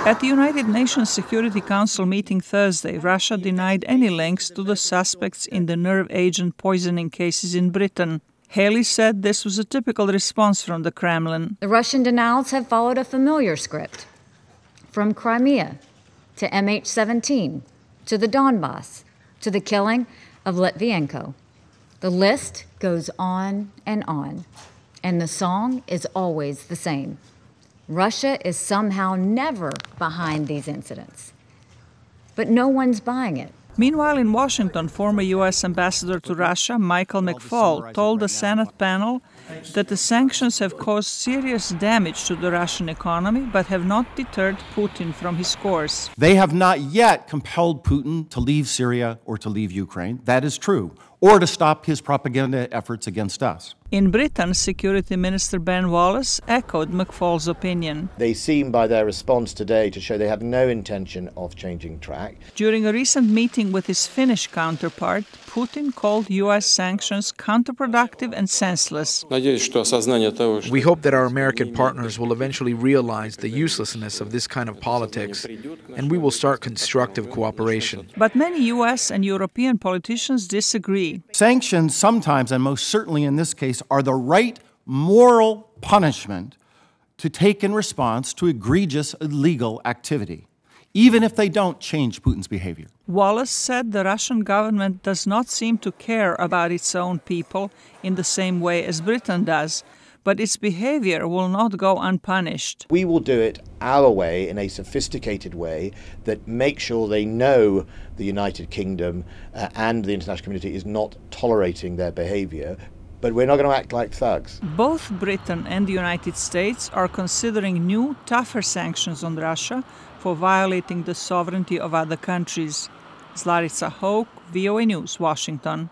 At the United Nations Security Council meeting Thursday, Russia denied any links to the suspects in the nerve agent poisoning cases in Britain. Haley said this was a typical response from the Kremlin. The Russian denials have followed a familiar script. From Crimea to MH17 to the Donbass to the killing of Litvinenko. The list goes on, and the song is always the same. Russia is somehow never behind these incidents, but no one's buying it. Meanwhile, in Washington, former U.S. Ambassador to Russia, Michael McFaul, told the Senate panel that the sanctions have caused serious damage to the Russian economy, but have not deterred Putin from his course. They have not yet compelled Putin to leave Syria or to leave Ukraine. That is true. Or to stop his propaganda efforts against us. In Britain, Security Minister Ben Wallace echoed McFaul's opinion. They seem by their response today to show they have no intention of changing track. During a recent meeting with his Finnish counterpart, Putin called U.S. sanctions counterproductive and senseless. We hope that our American partners will eventually realize the uselessness of this kind of politics, and we will start constructive cooperation. But many U.S. and European politicians disagree. Sanctions sometimes, and most certainly in this case, are the right moral punishment to take in response to egregious illegal activity, even if they don't change Putin's behavior. Wallace said the Russian government does not seem to care about its own people in the same way as Britain does, but its behavior will not go unpunished. We will do it our way, in a sophisticated way that makes sure they know the United Kingdom and the international community is not tolerating their behavior, but we're not going to act like thugs. Both Britain and the United States are considering new, tougher sanctions on Russia for violating the sovereignty of other countries. Zlatica, Hoke, VOA News, Washington.